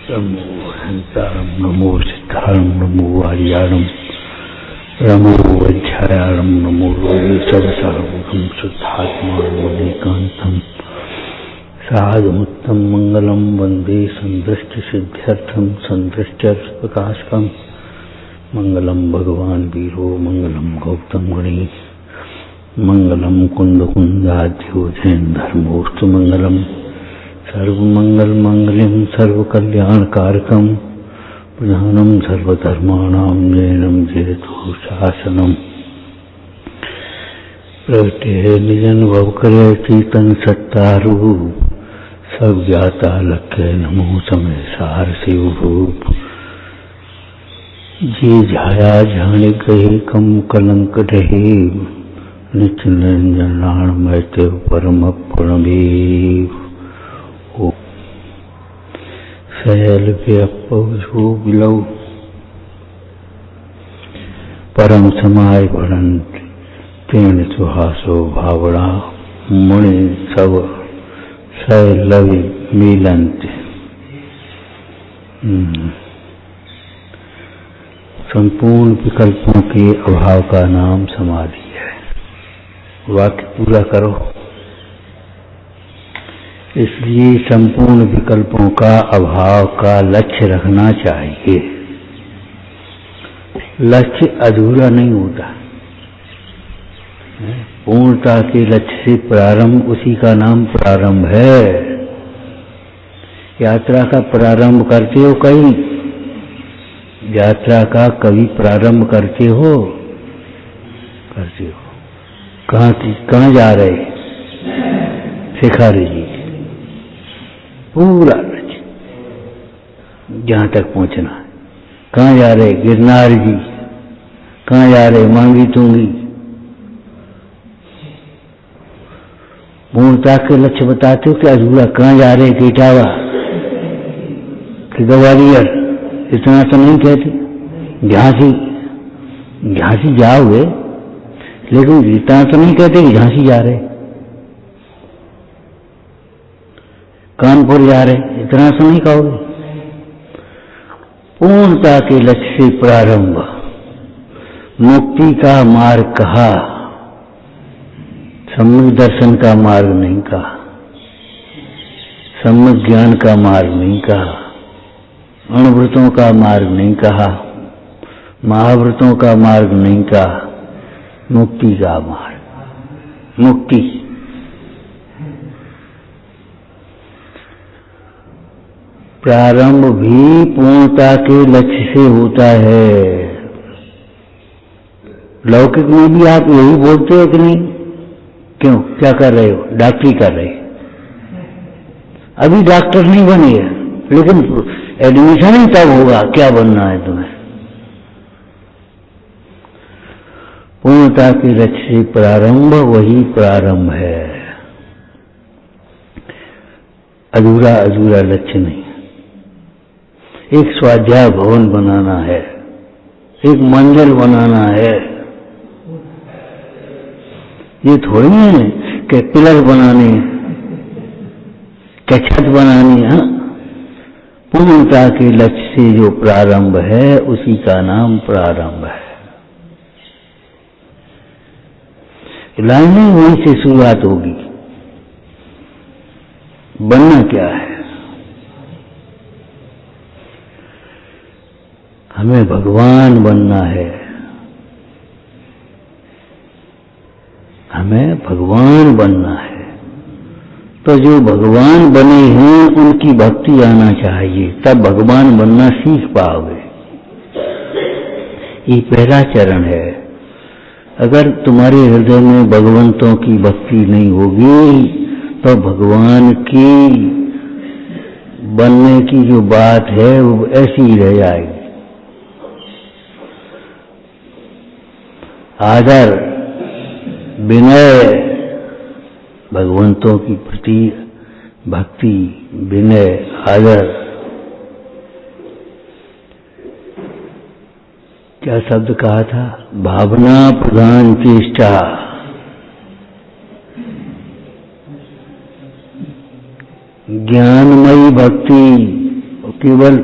नमो हंसारम नमो सिद्धारम नमो आर्याणम नमो अध्यायारम नमो सर्वसार्वभौम शुद्धात्मा मुनिकांतम साधुमुत्तम मंगलम वंदे संदृष्टि सिद्ध्यर्थम संदृष्ट्यर्थ प्रकाशकम मंगलम भगवान वीरो मंगलम गौतम गणेश मंगलम कुंद कुंदाध्यो जैन धर्मोस्तु मंगलम सर्वमंगल मंगलम सर्वकल्याणकारकम प्रधानम सर्वधर्माणां जैनम जयतु शासनम प्रगटे निजन भवकरे चेतन सत्तारू सब ज्ञाता लक्ष्य नमो समय सार शिवभूप जी झाया झाण गहे कम कलंक रहे नित्य निरंजनाण मैते परम प्रणमेव सहल व्यपो बिलौ परम समाय भरण तेन सुहासो भावना मुनि सब सलवि मिलंत। संपूर्ण विकल्पों के अभाव का नाम समाधि है। वाक्य पूरा करो। इसलिए संपूर्ण विकल्पों का अभाव का लक्ष्य रखना चाहिए। लक्ष्य अधूरा नहीं होता। पूर्णता के लक्ष्य से प्रारंभ, उसी का नाम प्रारंभ है। यात्रा का प्रारंभ करते हो कहीं, यात्रा का कभी प्रारंभ करते हो? कहाँ जा रहे? शिखर जी पूरा लक्ष्य जहां तक पहुंचना। कहाँ जा रहे? गिरनार जी। कहाँ जा रहे? मांगी तुंगी। पूर्णता के लक्ष्य बताते हो कि अधूरा? कहाँ जा रहे? केटावा कि ग्वालियर? इतना तो नहीं कहते। झांसी जाओगे, लेकिन इतना तो नहीं कहते कि झांसी जा रहे, कानपुर जा रहे, इतना तो नहीं कहोगे। पूर्णता के लक्ष्य से प्रारंभ, मुक्ति का मार्ग कहा, सम्यक दर्शन का मार्ग नहीं कहा, सम्यक ज्ञान का मार्ग नहीं कहा, अणुव्रतों का मार्ग नहीं कहा, महाव्रतों का मार्ग नहीं कहा, मुक्ति का मार्ग। मुक्ति प्रारंभ भी पूर्णता के लक्ष्य से होता है। लौकिक में भी आप यही बोलते हो कि नहीं? क्यों? क्या कर रहे हो? डॉक्टरी कर रहे। अभी डॉक्टर नहीं बने, लेकिन एडमिशन ही तब होगा क्या बनना है तुम्हें। पूर्णता के लक्ष्य से प्रारंभ वही प्रारंभ है, अधूरा अधूरा लक्ष्य नहीं। एक स्वाध्याय भवन बनाना है, एक मंदिर बनाना है, ये थोड़ी है कि पिलर बनाने, क्या छत बनानी है। पूर्णता के लक्ष्य से जो प्रारंभ है उसी का नाम प्रारंभ है। लाइनिंग वहीं से शुरुआत होगी। बनना क्या है? हमें भगवान बनना है। हमें भगवान बनना है, तो जो भगवान बने हैं उनकी भक्ति आना चाहिए, तब भगवान बनना सीख पाओगे। ये पहला चरण है। अगर तुम्हारे हृदय में भगवंतों की भक्ति नहीं होगी तो भगवान की बनने की जो बात है वो ऐसी ही रह जाएगी। आदर, विनय, भगवंतों की प्रति भक्ति, विनय, आदर, क्या शब्द कहा था? भावना प्रधान चेष्टा। ज्ञानमयी भक्ति केवल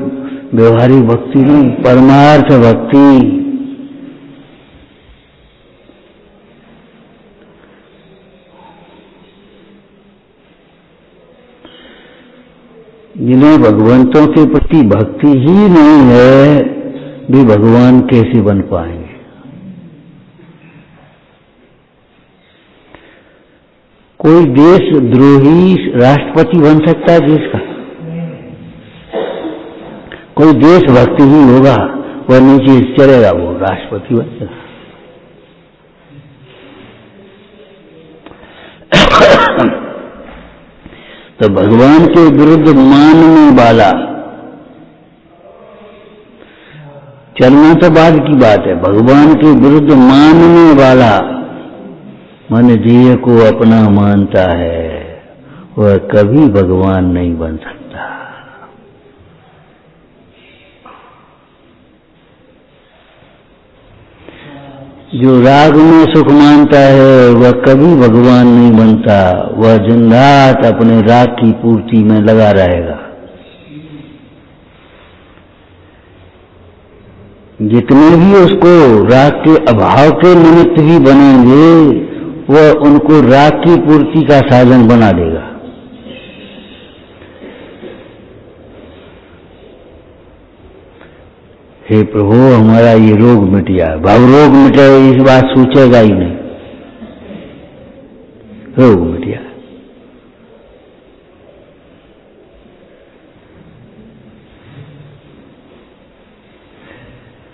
व्यवहारिक भक्ति नहीं, परमार्थ भक्ति। जिन्हें भगवंतों के प्रति भक्ति ही नहीं है, वे भगवान कैसे बन पाएंगे? कोई देशद्रोही राष्ट्रपति बन सकता है देश का? कोई देशभक्ति ही होगा, वह नीचे चलेगा, वो राष्ट्रपति बनेगा। तो भगवान के विरुद्ध मानने वाला, चलना तो बाद की बात है, भगवान के विरुद्ध मानने वाला मन जीव को अपना मानता है, वह कभी भगवान नहीं बन सकता। जो राग में सुख मानता है वह कभी भगवान नहीं बनता, वह दिन रात अपने राग की पूर्ति में लगा रहेगा। जितने भी उसको राग के अभाव के निमित्त भी बनेंगे, वह उनको राग की पूर्ति का साधन बना देगा। हे प्रभु, हमारा ये रोग मिट जाए, भाव रोग मिटे इस बात सोचेगा ही नहीं, रोग मिट जाए।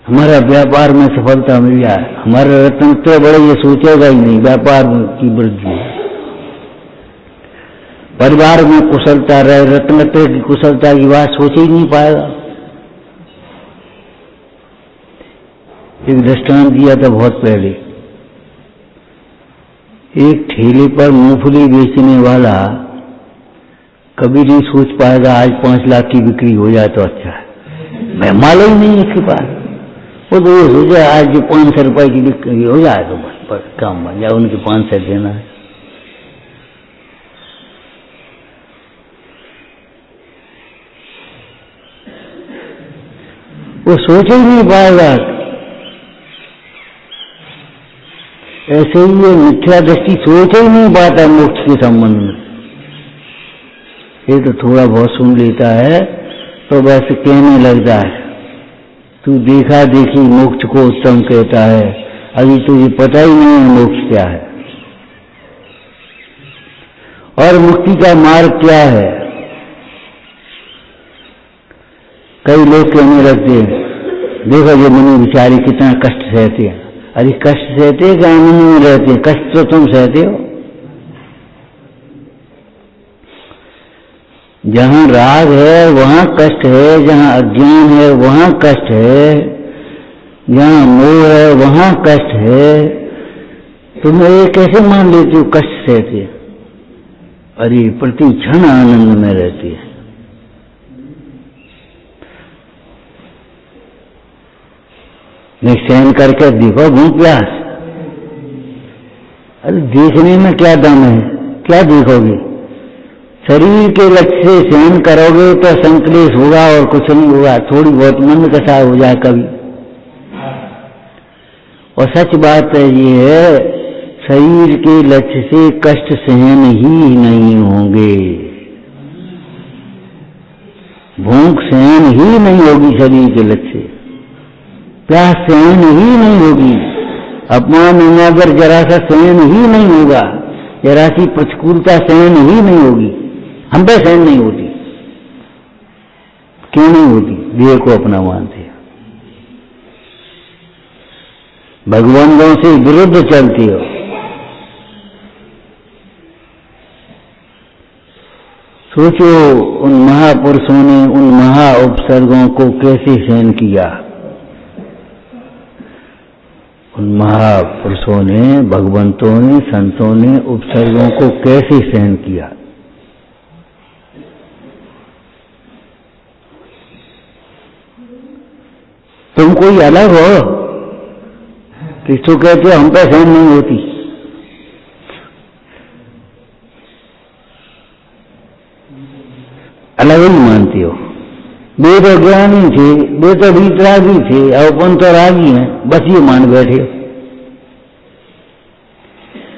हमारा व्यापार में सफलता मिल जाए, हमारा रत्न तो बड़े, ये सोचेगा ही नहीं व्यापार की वृद्धि। परिवार में कुशलता रहे, रत्न की कुशलता की बात सोच ही नहीं पाएगा। एक दृष्टांत दिया था बहुत पहले, एक ठेले पर मूंगफली बेचने वाला कभी नहीं सोच पाएगा आज 5 लाख की बिक्री हो जाए तो अच्छा है, मैं माल ही नहीं इसके पास। वो तो ये सोचा आज जो 500 रुपए की बिक्री हो जाए तो बस काम बन जाए, उनके 500 देना है। वो सोच ही नहीं पाएगा। ऐसे ही ये मिथ्या दृष्टि सोच ही नहीं पाता मोक्ष के संबंध में। ये तो थोड़ा बहुत सुन लेता है तो बस कहने लगता है, तू देखा देखी मोक्ष को उत्तम कहता है, अभी तुझे पता ही नहीं है मोक्ष क्या है और मुक्ति का मार्ग क्या है। कई लोग कहने लगते हैं, देखो ये मुनि बेचारे कितना कष्ट सहते हैं। अरे कष्ट सहते क्या आनंद में रहते हैं? कष्ट तो तुम सहते हो। जहां राग है वहां कष्ट है, जहां अज्ञान है वहां कष्ट है, जहां मोह है वहां कष्ट है। तुम ये कैसे मान लेते हो कष्ट सहते? अरे प्रति क्षण आनंद में रहती है। नहीं सहन करके देखो भूख प्यास। अरे देखने में क्या दम है, क्या देखोगे? शरीर के लक्ष्य से सहन करोगे तो संक्लेश होगा और कुछ नहीं होगा, थोड़ी बहुत मन कसा हो जाए कभी। और सच बात है ये है, शरीर के लक्ष्य से कष्ट सहन ही नहीं होंगे, भूख सहन ही नहीं होगी शरीर के लक्ष्य से, प्यास सहन ही नहीं होगी, अपमान अनादर जरा सा सहन ही नहीं होगा, जरा सी प्रतिकूलता सहन ही नहीं होगी, हम पे सहन नहीं होती। क्यों नहीं होती? देह को अपना मानते, भगवानों से विरुद्ध चलती हो। सोचो उन महापुरुषों ने उन महा उपसर्गों को कैसे सहन किया। उन महापुरुषों ने, भगवंतों ने, संतों ने उपसर्गों को कैसे सहन किया। तुम कोई अलग हो, किसको कहते हो हम पे सहन नहीं होती। अलग ही मानते हो, वे तो ज्ञानी थे, वे तो वीतरागी थे, अपन तो रागी हैं, बस ये मान बैठे।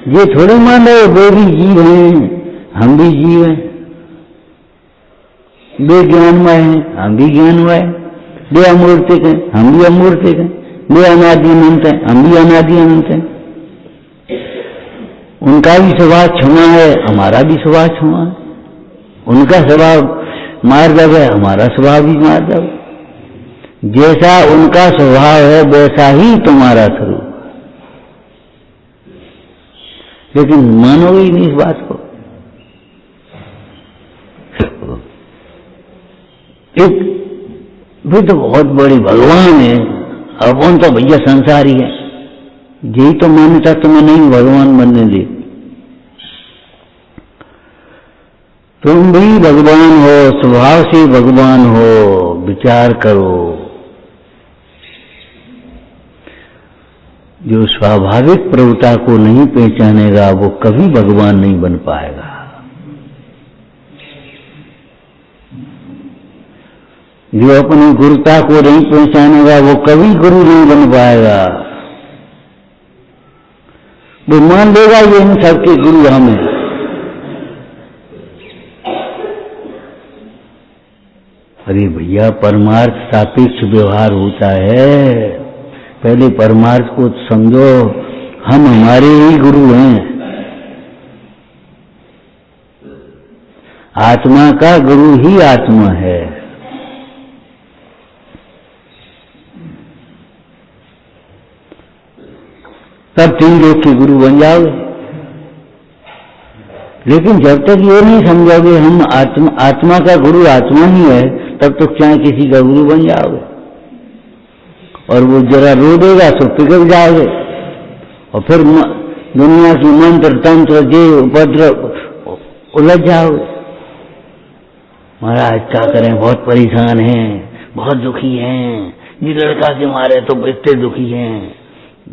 ये थोड़े मान रहे वे भी जीव हैं, हम भी जीव हैं, वे ज्ञानमय हैं, हम भी ज्ञानमय हैं, वे अमूर्तिक हैं, हम भी अमूर्तिक हैं, वे अनादि अनंत हैं, हम भी अनादि अनंत हैं। उनका भी स्वभाव क्षमा है, हमारा भी स्वभाव क्षमा है, उनका स्वभाव मार्दव है, हमारा स्वभाव भी मार्दव। जैसा उनका स्वभाव है वैसा ही तुम्हारा स्वरूप, लेकिन मानोगे ही नहीं इस बात को। एक भी तो बहुत बड़ी भगवान है, अपन तो भैया संसारी है, यही तो मान्यता तुम्हें नहीं भगवान बनने दी। तुम भी भगवान हो, स्वभाव से भगवान हो, विचार करो। जो स्वाभाविक प्रभुता को नहीं पहचानेगा वो कभी भगवान नहीं बन पाएगा। जो अपनी गुरुता को नहीं पहचानेगा वो कभी गुरु नहीं बन पाएगा। वो मान लेगा ये इन सबके गुरु हम हैं। अरे भैया परमार्थ सापेक्ष व्यवहार होता है, पहले परमार्थ को समझो, हम हमारे ही गुरु हैं। आत्मा का गुरु ही आत्मा है। तब तीन लोग के गुरु बन जाओगे। लेकिन जब तक ये नहीं समझोगे हम आत्मा का गुरु आत्मा ही है, तब तक चाहे किसी का गुरु बन जाओगे और वो जरा रो देगा तो पिघल जाओगे और फिर दुनिया की मंत्र तंत्र जे उपद्रव उलझ जाओगे। महाराज क्या करें, बहुत परेशान हैं, बहुत दुखी हैं, ये लड़का के मारे तो इतने दुखी हैं,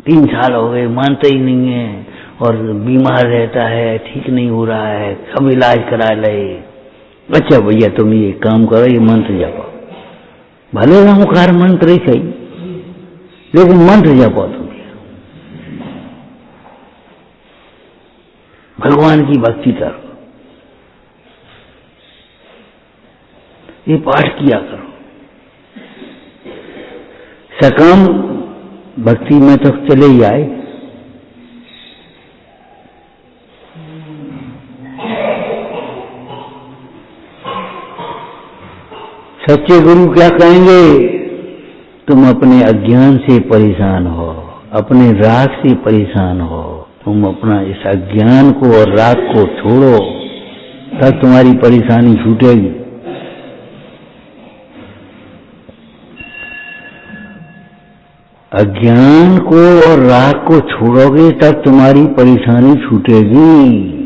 3 साल हो गए मानते ही नहीं है और बीमार रहता है, ठीक नहीं हो रहा है, कब इलाज करा ले। अच्छा भैया तुम ये काम करो, ये मंत्र जपो, भले रामकार मंत्र ही सही, लेकिन मंत्र जपो तुम, भगवान की भक्ति करो, ये पाठ किया करो। सकाम भक्ति में तो चले ही आए। सच्चे गुरु क्या कहेंगे, तुम अपने अज्ञान से परेशान हो, अपने राग से परेशान हो, तुम अपना इस अज्ञान को और राग को छोड़ो, तब तुम्हारी परेशानी छूटेगी। अज्ञान को और राग को छोड़ोगे तब तुम्हारी परेशानी छूटेगी।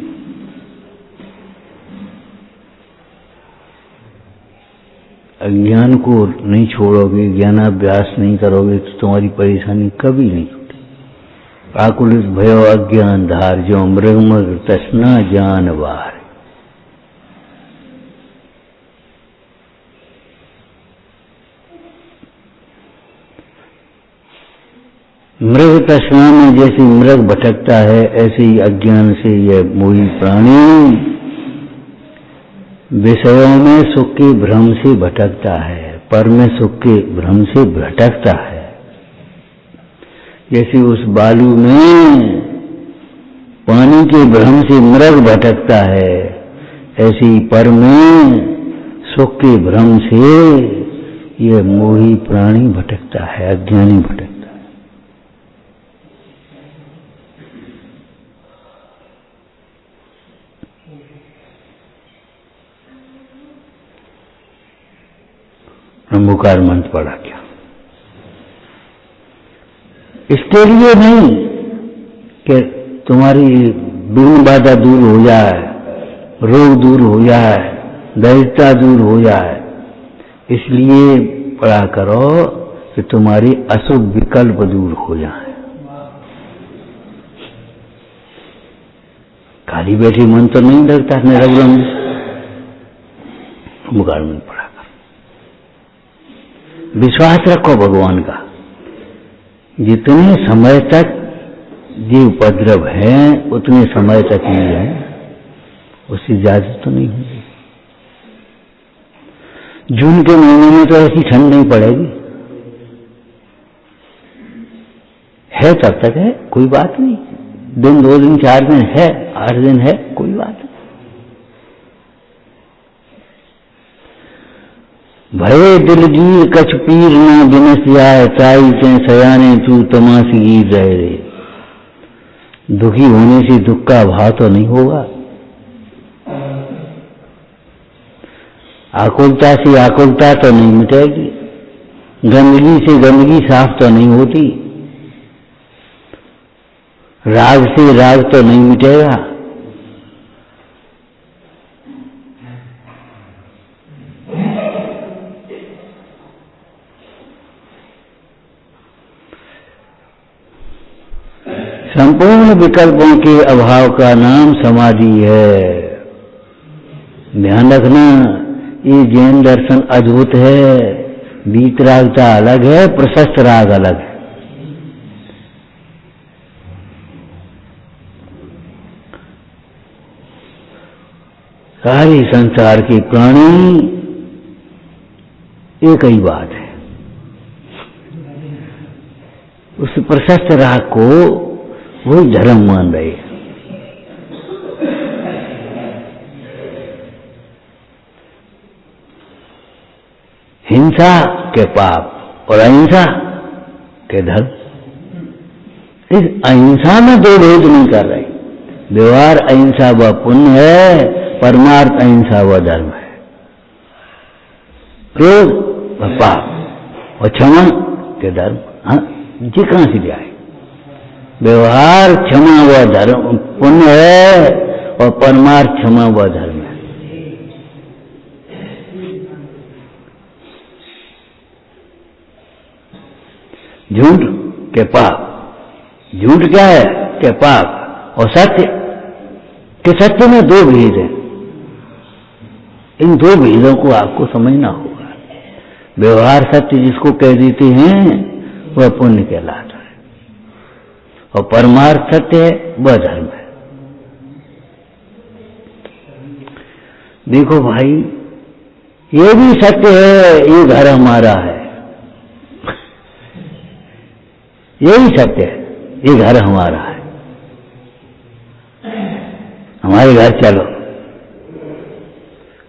अज्ञान को नहीं छोड़ोगे, ज्ञानाभ्यास नहीं करोगे तो तुम्हारी परेशानी कभी नहीं छूटेगी। आकुलित भयो अज्ञान धार, जो मृग तृष्णा जान बार। मृग तृष्णा में जैसे मृग भटकता है, ऐसे ही अज्ञान से यह मोही प्राणी विषयों में सुख के भ्रम से भटकता है, पर में सुख के भ्रम से भटकता है। जैसे उस बालू में पानी के भ्रम से मृग भटकता है, ऐसे ही पर में सुख के भ्रम से यह मोही प्राणी भटकता है, अज्ञानी भटकता है। ब्रह्मोकार मंत्र पढ़ा क्या? इसके लिए नहीं कि तुम्हारी विघ्न बाधा दूर हो जाए, रोग दूर हो जाए, दरिद्रता दूर हो जाए, इसलिए पढ़ा करो कि तुम्हारी अशुभ विकल्प दूर हो जाए। खाली बैठी मन तो नहीं लगता, निरवलम ब्रह्मोकार मंत्र पढ़ा कर। विश्वास रखो भगवान का। जितने समय तक ये उपद्रव है उतने समय तक ही है, उससे ज्यादा तो नहीं होगी। जून के महीने में तो ऐसी ठंड नहीं पड़ेगी, है तब तक है, कोई बात नहीं। दिन 2 दिन 4 दिन है, 8 दिन है, कोई बात नहीं। भये दिलगीर कछ पीर न बिनस जाए, ताई के सयाने तू तमाशी गिर रहे रे। दुखी होने से दुख का भाव तो नहीं होगा, आकुलता से आकुलता तो नहीं मिटेगी, गंदगी से गंदगी साफ तो नहीं होती, राग से राग तो नहीं मिटेगा। संपूर्ण विकल्पों के अभाव का नाम समाधि है। ध्यान रखना, ये जैन दर्शन अद्भुत है। वीतरागता अलग है, प्रशस्त राग अलग है। सारे संसार के प्राणी एक ही बात है, उस प्रशस्त राग को वही धर्म मान रहे हैं। हिंसा के पाप और अहिंसा के धर्म। इस अहिंसा में दो भेद नहीं कर रहे। व्यवहार अहिंसा व पुण्य है, परमार्थ अहिंसा व धर्म है। क्रोध व पाप और क्षमा के धर्म। हाँ, ये कहां से आए? व्यवहार क्षमा व धर्म पुण्य है और परमार्थ क्षमा व धर्म है। झूठ के पाप। झूठ क्या है? के पाप। और सत्य के सत्य में दो भेद हैं। इन दो भेदों को आपको समझना होगा। व्यवहार सत्य जिसको कह देते हैं वह पुण्य कहलाता है, और परमार्थ सत्य है वह धर्म है। देखो भाई, ये भी सत्य है, ये घर हमारा है, यही सत्य है, ये घर हमारा है, हमारे घर चलो,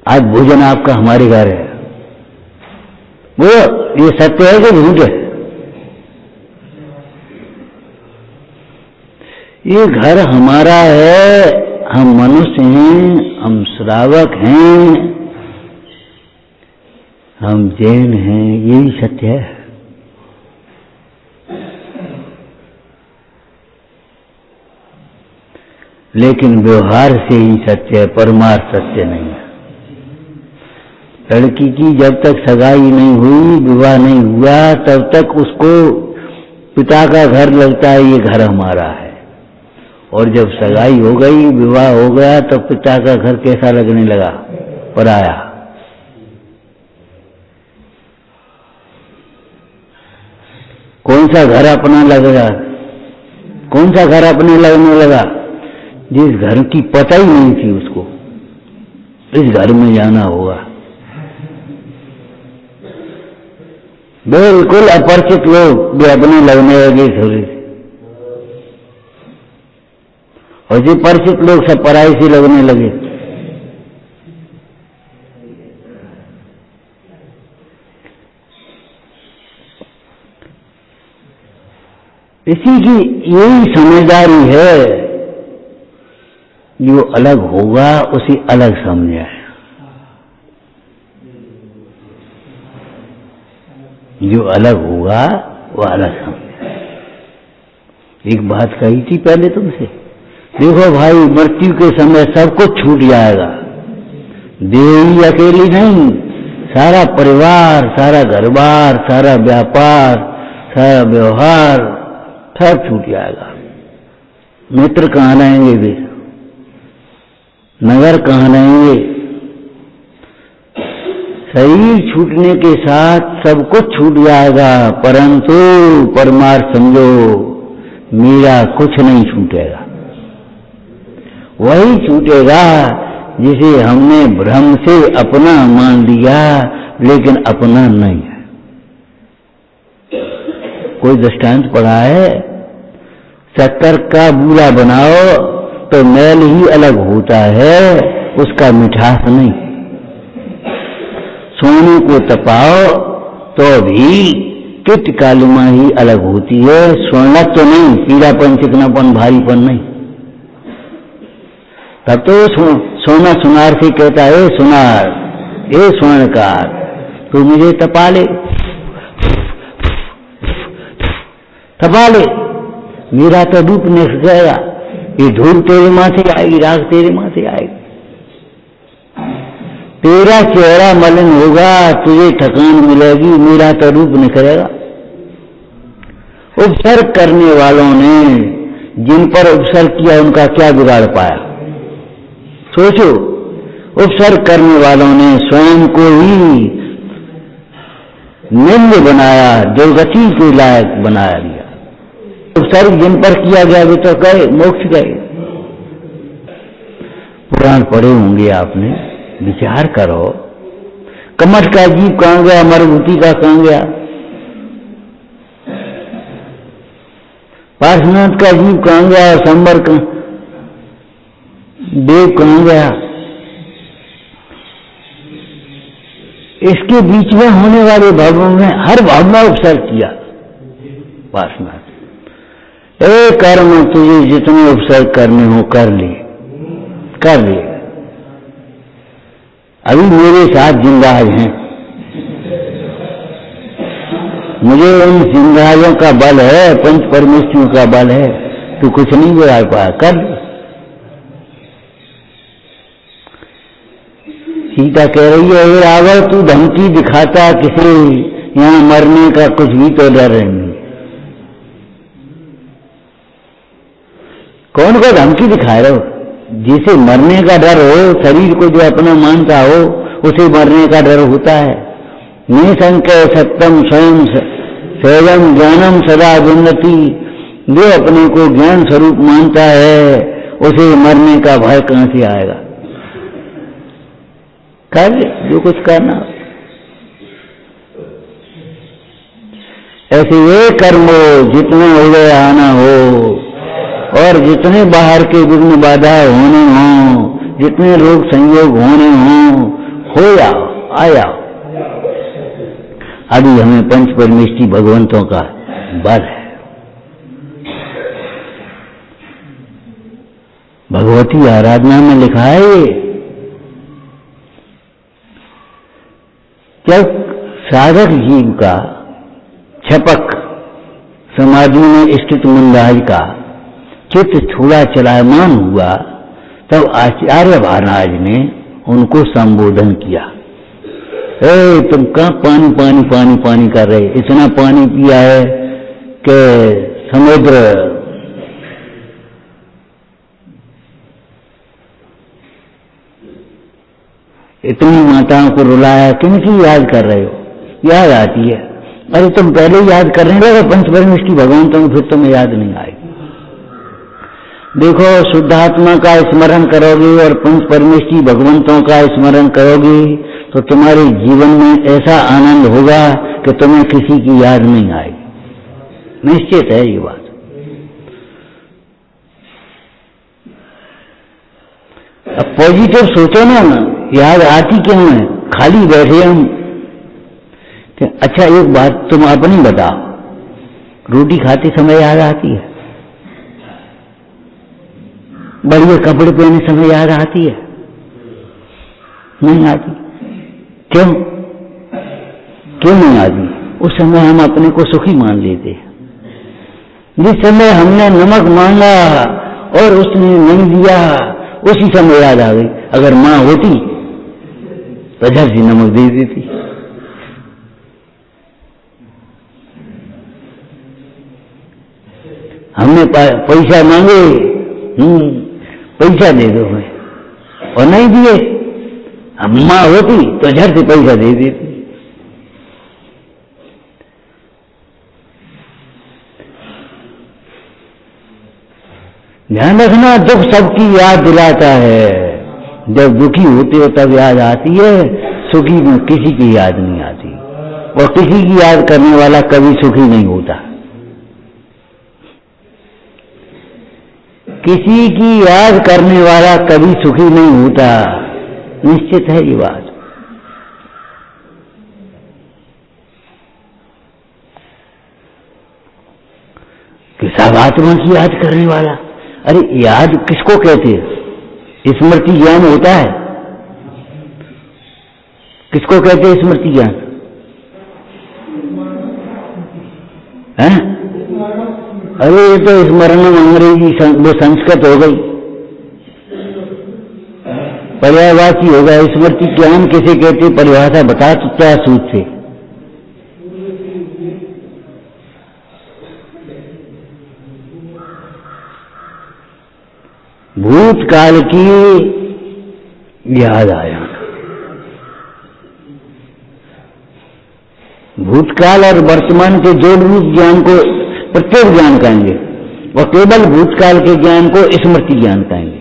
आज भोजन आपका हमारे घर है। वो ये सत्य है कि झूठ है? ये घर हमारा है, हम मनुष्य हैं, हम श्रावक हैं, हम जैन हैं, यही सत्य है। लेकिन व्यवहार से ही सत्य है, परमार्थ सत्य नहीं है। लड़की की जब तक सगाई नहीं हुई, विवाह नहीं हुआ, तब तक उसको पिता का घर लगता है ये घर हमारा है, और जब सगाई हो गई, विवाह हो गया, तब पिता का घर कैसा लगने लगा? पराया। कौन सा घर अपना लगेगा? कौन सा घर अपने लगने लगा? जिस घर की पता ही नहीं थी उसको, इस घर में जाना होगा। बिल्कुल अपरिचित लोग भी अपने लगने लगे थोड़ी, और जो परिचित लोग सब पराई से लगने लगे। इसी की यही समझदारी है, जो अलग होगा उसे अलग समझे। जो अलग होगा वो अलग समझे। एक बात कही थी पहले तुमसे, देखो भाई, मृत्यु के समय सब कुछ छूट जाएगा। देह ही अकेली नहीं, सारा परिवार, सारा घर-बार, सारा व्यापार, सारा व्यवहार सब छूट जाएगा। मित्र कहाँ रहेंगे वे? नगर कहाँ रहेंगे? शरीर छूटने के साथ सब कुछ छूट जाएगा, परंतु परमार्थ समझो मेरा कुछ नहीं छूटेगा। वही छूटेगा जिसे हमने भ्रम से अपना मान लिया, लेकिन अपना नहीं है। कोई दृष्टांत पढ़ा है, शक्कर का बूरा बनाओ तो मैल ही अलग होता है, उसका मिठास नहीं। सोने को तपाओ तो भी किट कालिमा ही अलग होती है, स्वर्ण तो नहीं, पीलापन, चिकनापन, भारीपन नहीं। तब तो सोना सुनार से कहता है, सुनार ए स्वर्णकार तू मुझे तपा ले, तपा ले, मेरा तो रूप निकल जाएगा, ये धूल तेरे माथे आएगी, राख तेरे माथे आएगी, तेरा चेहरा मलिन होगा, तुझे थकान मिलेगी, मेरा तो रूप निखरेगा। उपसर्ग करने वालों ने जिन पर उपसर्ग किया उनका क्या बिगाड़ पाया? सोचो, उपसर्ग करने वालों ने स्वयं को ही निम्न बनाया, दुर्गति के लायक बना दिया। उपसर्ग जिन पर किया गया वे तो गए, मोक्ष गए। पुराण पढ़े होंगे आपने, विचार करो, कमठ का जीव कहां गया, मरुभूति का कहां गया, पार्श्वनाथ का जीव कहां गया, और संबर का देव कहां गया? इसके बीच में होने वाले भावों में हर भाव में उपसर्ग किया पार्श्वनाथ। ए कर्म तुझे जितने उपसर्ग करने हो कर ले, कर ले। अभी मेरे साथ जिंदाज हैं, मुझे उन जिंदाजों का बल है, पंच परमेश्वरों का बल है, तू कुछ नहीं बिगाड़ पाया, कर ले। सीता कह रही है, हे रावण तू धमकी दिखाता किसे, यहां मरने का कुछ भी तो डर नहीं। कौन को धमकी दिखा रहे हो? जिसे मरने का डर हो, शरीर को जो अपना मानता हो, उसे मरने का डर होता है। निसंशय सत्यम स्वयं स्वयं ज्ञानम सदा विन्नति, जो अपने को ज्ञान स्वरूप मानता है उसे मरने का भय कहां से आएगा? कर जो कुछ करना। ऐसे ये कर्मो जितने हुए आना हो, और जितने बाहर के विघ्न बाधा होने हों, जितने रोग संयोग होने हों, हो जाओ, आया। अभी हमें पंच परमेष्ठी भगवंतों का बल है। भगवती आराधना में लिखा है, जब साधक जीव का छपक समाधि में स्थित मंदाज का चित्त थोड़ा चलायमान हुआ, तब आचार्य महाराज ने उनको संबोधन किया, ए तुम कहां पानी पानी पानी पानी कर रहे, इतना पानी पिया है कि समुद्र इतनी माताओं को रुलाया, किनकी याद कर रहे हो? याद आती है, अरे तुम पहले याद करने लगे पंच परमेष्ठी भगवंतों, फिर तुम्हें याद नहीं आएगी। देखो, शुद्धात्मा का स्मरण करोगे और पंच परमेष्ठी भगवंतों का स्मरण करोगे तो तुम्हारे जीवन में ऐसा आनंद होगा कि तुम्हें किसी की याद नहीं आएगी। निश्चित है ये बात। अब पॉजिटिव सोचो ना, याद आती क्यों है? खाली बैठे हम। अच्छा एक बात तुम अपनी बताओ, रोटी खाते समय याद आती है? बढ़िया कपड़े पहने समय याद आती है? नहीं आती। क्यों? क्यों नहीं आती? उस समय हम अपने को सुखी मान लेते हैं। जिस समय हमने नमक मांगा और उसने नहीं दिया, उसी समय याद आ गई। अगर मां होती तो झट से नमक दे देती। हमने पैसा मांगे, पैसा दे दो, और नहीं दिए अम्मा होती तो झट से पैसा दे देती। ध्यान रखना, दुख सबकी याद दिलाता है। जब दुखी होते हो तब याद आती है, सुखी में किसी की याद नहीं आती। और किसी की याद करने वाला कभी सुखी नहीं होता। किसी की याद करने वाला कभी सुखी नहीं होता, निश्चित है ये बात। कि सब आत्मा की याद करने वाला, अरे याद किसको कहते हैं? स्मृति ज्ञान होता है, किसको कहते हैं स्मृति ज्ञान? है? अरे ये तो स्मरणम अंग्रेजी वो संस्कृत हो गई, पर्यायवाची हो गया। स्मृति ज्ञान किसे कहते? परिभाषा बता तो क्या सूत्र से? भूतकाल की याद आया। भूतकाल और वर्तमान के जोड़ रूप ज्ञान को प्रत्येक ज्ञान कहेंगे, और केवल भूतकाल के ज्ञान को स्मृति ज्ञान कहेंगे।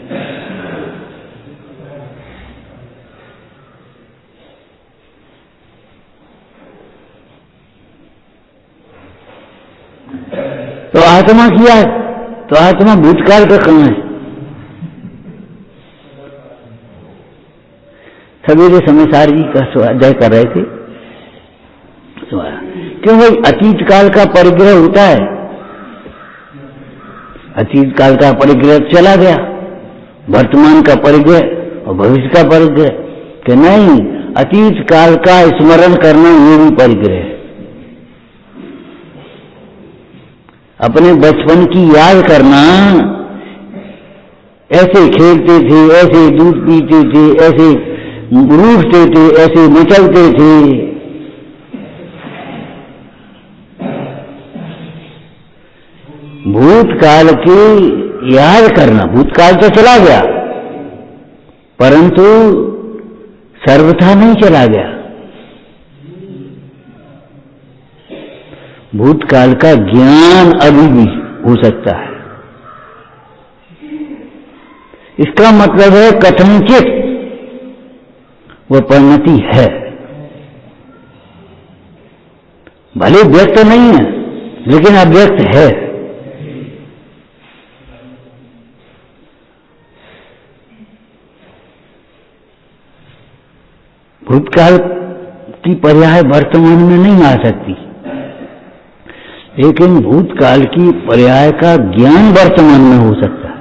तो आत्मा की याद, तो आत्मा भूतकाल का कहाँ है? सवेरे समय सार जी का स्वाध्याय कर रहे थे, क्यों भाई अतीत काल का परिग्रह होता है। अतीत काल का परिग्रह चला गया, वर्तमान का परिग्रह और भविष्य का परिग्रह कि नहीं, अतीत काल का स्मरण करना ये भी परिग्रह है। अपने बचपन की याद करना, ऐसे खेलते थे, ऐसे दूध पीते थे, ऐसे रूठते थे, ऐसे मचलते थे। भूतकाल की याद करना, भूतकाल तो चला गया परंतु सर्वथा नहीं चला गया। भूतकाल का ज्ञान अभी भी हो सकता है। इसका मतलब है कथनचित वह परिणति है, भले व्यक्त नहीं है लेकिन अव्यक्त है। भूतकाल की पर्याय वर्तमान में नहीं आ सकती, लेकिन भूतकाल की पर्याय का ज्ञान वर्तमान में हो सकता है।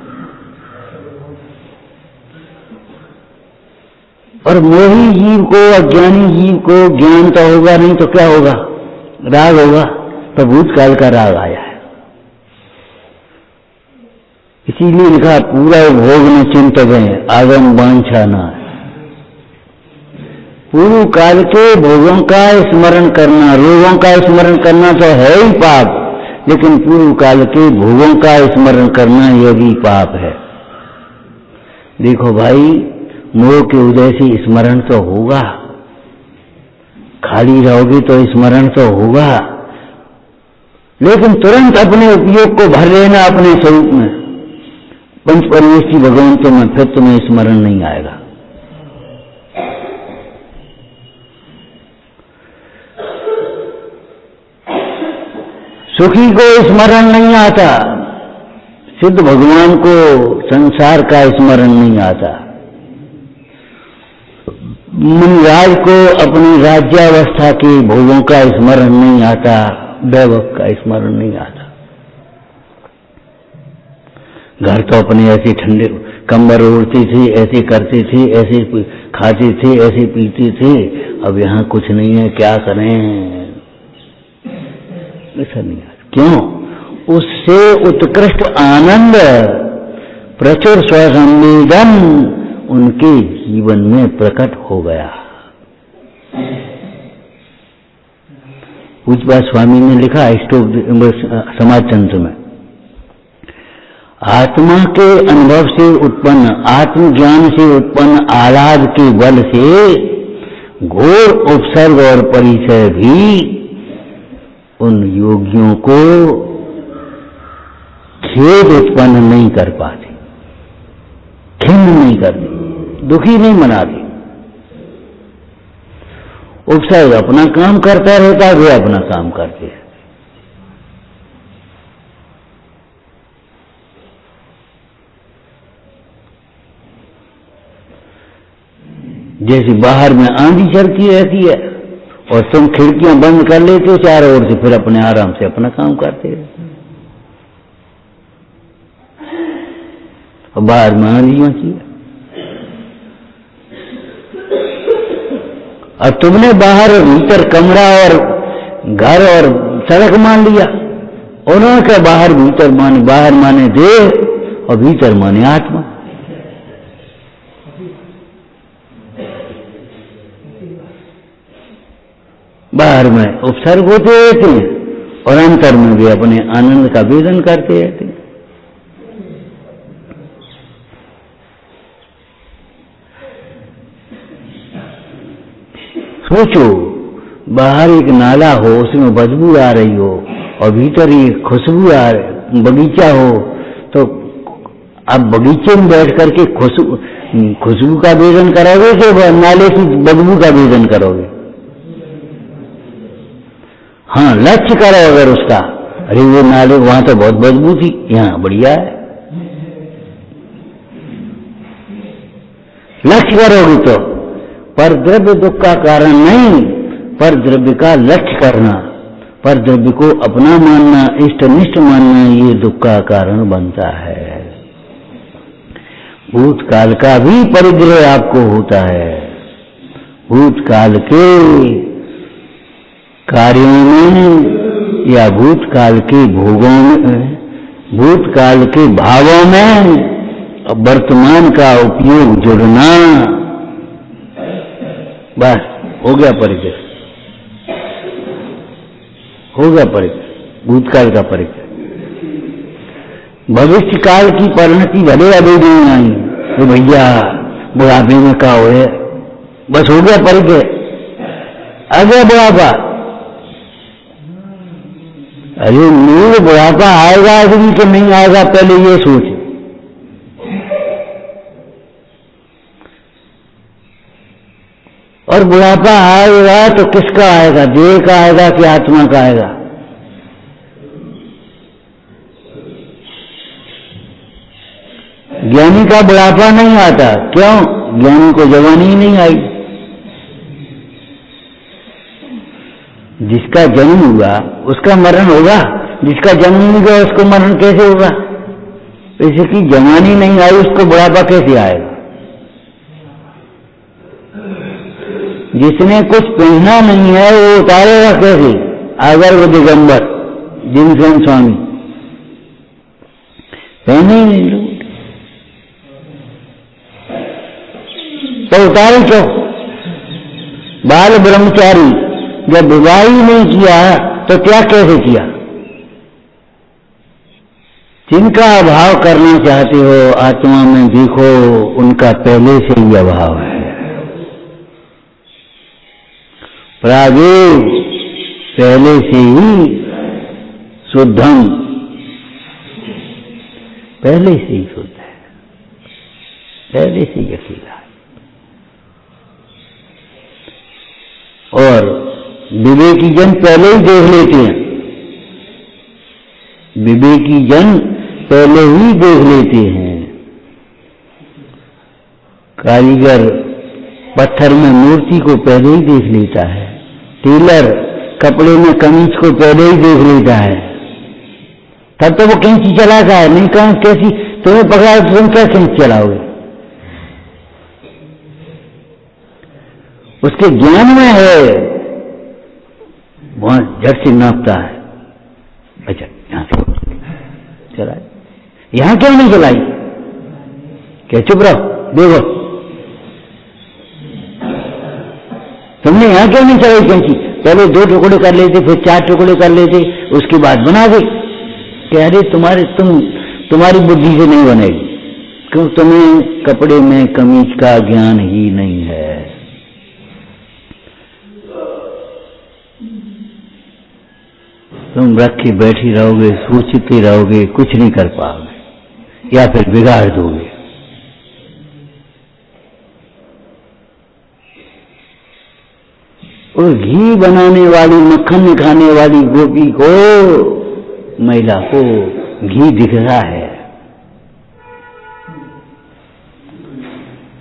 और मोही जीव को, अज्ञानी जीव को ज्ञान तो होगा नहीं तो क्या होगा? राग होगा। तो भूतकाल का राग आया है, इसीलिए लिखा पूरा भोग न चिंतक है आगम वांछा ना है। पूर्व काल के भोगों का स्मरण करना, रोगों का स्मरण करना तो है ही पाप, लेकिन पूर्व काल के भोगों का स्मरण करना यह भी पाप है। देखो भाई, मोह के उदय से स्मरण तो होगा, खाली रहोगे तो स्मरण तो होगा, लेकिन तुरंत अपने उपयोग को भर लेना अपने स्वरूप में, पंच परमेष्ठी भगवंतों में, फिर तुम्हें स्मरण नहीं आएगा। सुखी को स्मरण नहीं आता, सिद्ध भगवान को संसार का स्मरण नहीं आता, मुनिराज को अपनी राज्यावस्था के भोगों का स्मरण नहीं आता, वैभव का स्मरण नहीं आता। घर तो अपने ऐसे ठंडे कंबल ओढ़ते थे, ऐसे करते थे, ऐसे खाते थे, ऐसे पीते थे, अब यहाँ कुछ नहीं है, क्या करें? ऐसा नहीं है। क्यों? उससे उत्कृष्ट आनंद, प्रचुर स्वसंवेदन उनके जीवन में प्रकट हो गया। पूज्यपाद स्वामी ने लिखा समाज तंत्र में, आत्मा के अनुभव से उत्पन्न, आत्मज्ञान से उत्पन्न आह्लाद के बल से घोर उपसर्ग और परिचय भी उन योगियों को खेद उत्पन्न नहीं कर पाते, खिन्न नहीं करते, दुखी नहीं मनाते। उपसर्ग अपना काम करता रहता है, वे अपना काम करते हैं। जैसे बाहर में आंधी चलती रहती है और तुम खिड़कियां बंद कर लेते हो चारों ओर से, फिर अपने आराम से अपना काम करते रहते और बाहर में आंधी मची है। और तुमने बाहर और भीतर कमरा और घर और सड़क मान लिया। उन्होंने क्या बाहर भीतर माने, बाहर माने देह और भीतर माने आत्मा। बाहर में उपसर्ग होते रहते हैं और अंतर में भी अपने आनंद का वेदन करते रहते हैं। सोचो, बाहर एक नाला हो, उसमें बदबू आ रही हो और भीतर एक खुशबू आ रही, बगीचा हो, तो अब बगीचे में बैठ करके खुशबू का वेदन करोगे कि नाले की बदबू का वेदन करोगे? हाँ, लक्ष्य करो अगर उसका, अरे वो नाले वहां तो बहुत बदबू थी, यहाँ बढ़िया है। लक्ष्य करोगे तो, पर द्रव्य दुख का कारण नहीं, पर द्रव्य का लक्ष्य करना, पर द्रव्य को अपना मानना, इष्टनिष्ठ मानना, ये दुख का कारण बनता है। भूतकाल का भी परिग्रह आपको होता है। भूतकाल के कार्यों में या भूतकाल के भोगों में, भूतकाल के भावों में वर्तमान का उपयोग जुड़ना, बस हो गया परिचय, हो गया परिचय, भूतकाल का परिचय। भविष्य काल की परिणति भले अभी नहीं आई, तो भैया बुढ़ापे में क्या हो है, बस हो गया परिचय, आ गया बुढ़ापा। अरे मूल बुढ़ापा आएगा आदमी कि नहीं आएगा, पहले ये सोच। और बुढ़ापा आएगा तो किसका आएगा, देह का आएगा कि आत्मा का आएगा? ज्ञानी का बुढ़ापा नहीं आता, क्यों? ज्ञानी को जवानी ही नहीं आई। जिसका जन्म हुआ उसका मरण होगा, जिसका जन्म नहीं हुआ उसको मरण कैसे होगा? इसकी जवानी नहीं आई उसको बुढ़ापा कैसे आएगा? जिसने कुछ पहना नहीं है वो उतारेगा कैसे? अगर वो दिगंबर जिनसेन स्वामी पहने ही नहीं लोग, तो उतारे क्यों? बाल ब्रह्मचारी जब विवाह ही नहीं किया तो त्याग कैसे किया? जिनका अभाव करना चाहते हो आत्मा में देखो, उनका पहले से ही अभाव है। प्रागे पहले से ही शुद्धम, पहले से ही शुद्ध है, पहले से ही अकेला है। और विवेकी जन पहले ही देख लेते हैं, विवेकी जन पहले ही देख लेते हैं। कारीगर पत्थर में मूर्ति को पहले ही देख लेता है, टेलर कपड़े में कमीज को पहले ही देख लेता है, तब तो वो कैंची चलाता है। नहीं कहा कैसी तुम्हें पकड़ा तो तुम क्या कैंची चलाओगे? उसके ज्ञान में है, वहां झट से नापता है, अच्छा यहां से चलाए, यहां क्यों नहीं चलाई? क्या चुप रहो, देखो तुमने यहां क्यों नहीं चलाई कैंची? पहले 2 टुकड़े कर लेते, फिर 4 टुकड़े कर लेते, उसके बाद बना दे। कह रहे तुम तुम्हारी बुद्धि से नहीं बनेगी, क्यों? तुम्हें कपड़े में कमीज का ज्ञान ही नहीं है। तुम रख के बैठी रहोगे, सोचते रहोगे, कुछ नहीं कर पाओगे या फिर बिगाड़ दोगे। और घी बनाने वाली, मक्खन खाने वाली गोपी को, महिला को घी दिख रहा है,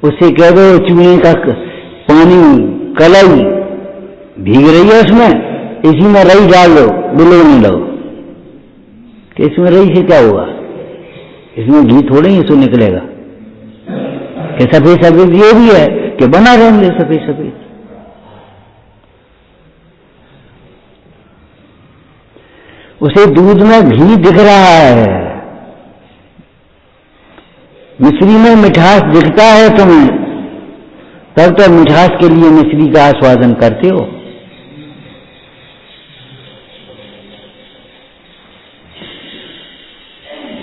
उसे कह दो चूल्हे का पानी, कलाई भीग रही है उसमें, इसी में रई डाल दो, बिलोने लो, कि इसमें रई से क्या होगा? इसमें घी थोड़े ही इसको निकलेगा। कि सफेद सफेद ये भी है कि बना रहेंगे सफेद सफेद। उसे दूध में घी दिख रहा है, मिश्री में मिठास दिखता है तुम्हें, तब तो मिठास के लिए मिश्री का आस्वादन करते हो।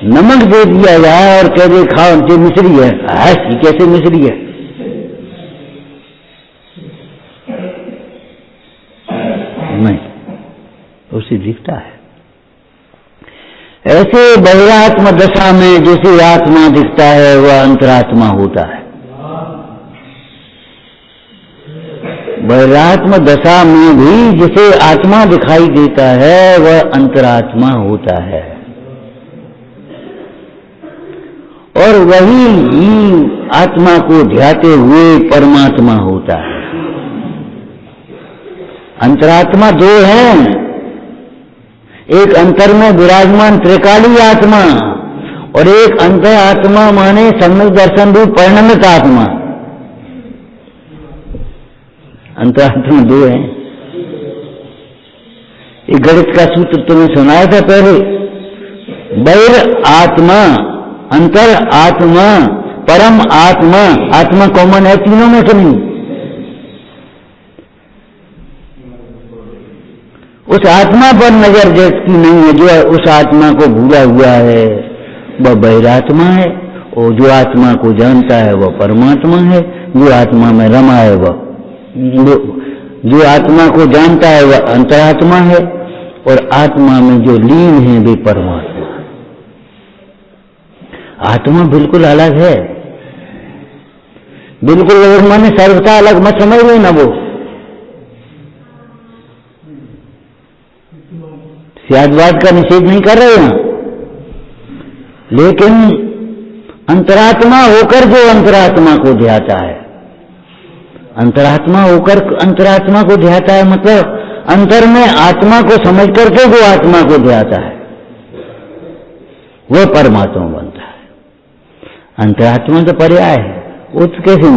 नमक दे दिया जाए और कह दे खाओ, जो मिश्री है, ये कैसे मिश्री है? नहीं, उसे दिखता है। ऐसे बहिरात्म दशा में जैसे आत्मा दिखता है वह अंतरात्मा होता है। बहिरात्म दशा में भी जिसे आत्मा दिखाई देता है वह अंतरात्मा होता है, और वही ही आत्मा को ध्याते हुए परमात्मा होता है। अंतरात्मा दो हैं, एक अंतर में विराजमान त्रिकाली आत्मा और एक अंतर आत्मा माने सम्यक दर्शन रूप परिणमित आत्मा। अंतरात्मा दो है। एक गणित का सूत्र तुम्हें सुनाया था पहले, बहिर आत्मा, अंतर आत्मा, परम आत्मा। आत्मा कॉमन है तीनों में तो नहीं। उस आत्मा पर नजर देखती नहीं है, जो उस आत्मा को भूला हुआ है वह बहिरात्मा है, और जो आत्मा को जानता है वह परमात्मा है। जो आत्मा में रमा है वह, जो आत्मा को जानता है वह अंतरात्मा है, और आत्मा में जो लीन है वे परमात्मा। आत्मा बिल्कुल अलग है, बिल्कुल अलग माने सर्वथा अलग मत समझ लेना। वो सियादवाद का निषेध नहीं कर रहे हैं, लेकिन अंतरात्मा होकर जो अंतरात्मा को ध्याता है, अंतरात्मा होकर अंतरात्मा को ध्याता है, मतलब अंतर में आत्मा को समझ करके जो आत्मा को ध्याता है वह परमात्मा बनता है। अंतरात्मा तो पर्याय है, वो तो कैसे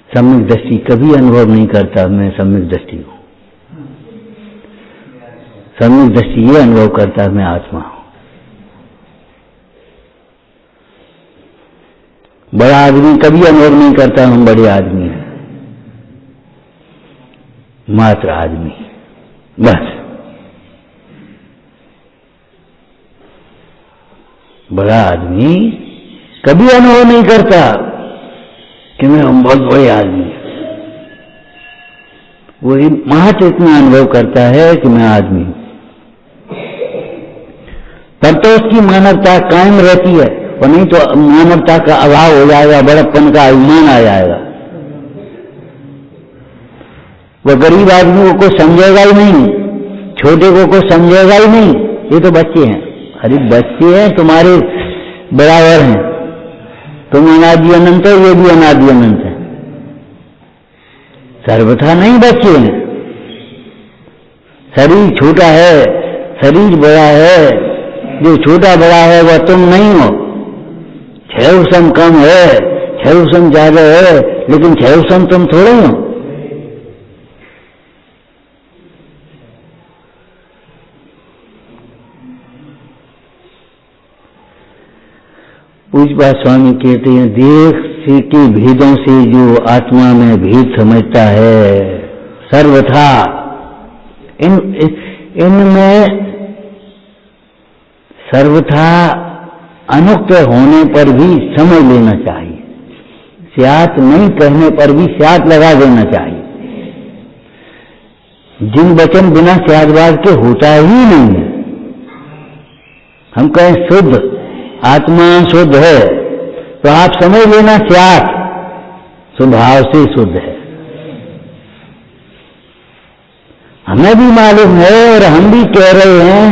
सम्यक दृष्टि कभी अनुभव नहीं करता मैं सम्यक दृष्टि हूं। सम्यक दृष्टि ये अनुभव करता है मैं आत्मा हूं। बड़ा आदमी कभी अनुभव नहीं करता हम बड़े आदमी हैं, मात्र आदमी बस। बड़ा आदमी कभी अनुभव नहीं करता कि मैं हम बहुत बड़े आदमी हैं। वही मात्र इतना अनुभव करता है कि मैं आदमी हूं, तब तो उसकी मानवता कायम रहती है, और नहीं तो मानवता का अभाव हो जाएगा, बड़प्पन का अभिमान आ जाएगा। वह गरीब आदमी को कुछ समझेगा ही नहीं, छोटे को कुछ समझेगा ही नहीं। ये तो बच्चे हैं, अरे बच्चे हैं तुम्हारे बराबर हैं, तुम अनादि अनंत हो, ये भी अनादि अनंत है, सर्वथा नहीं बच्चे हैं। शरीर छोटा है, शरीर बड़ा है, जो छोटा बड़ा है वह तुम नहीं हो। 6 उसम कम है, 6 उसम ज्यादा है, लेकिन 6 उसम तुम थोड़े हो। पूज्य स्वामी कहते हैं, देह से के भेदों से जो आत्मा में भेद समझता है सर्वथा इनमें सर्वथा अनुक्त होने पर भी समझ लेना चाहिए, स्यात नहीं कहने पर भी स्यात लगा देना चाहिए। जिन वचन बिना स्यादवाद के होता ही नहीं है। हम कहें शुद्ध, आत्मा शुद्ध है, तो आप समझ लेना स्यात स्वभाव से शुद्ध है। हमें भी मालूम है और हम भी कह रहे हैं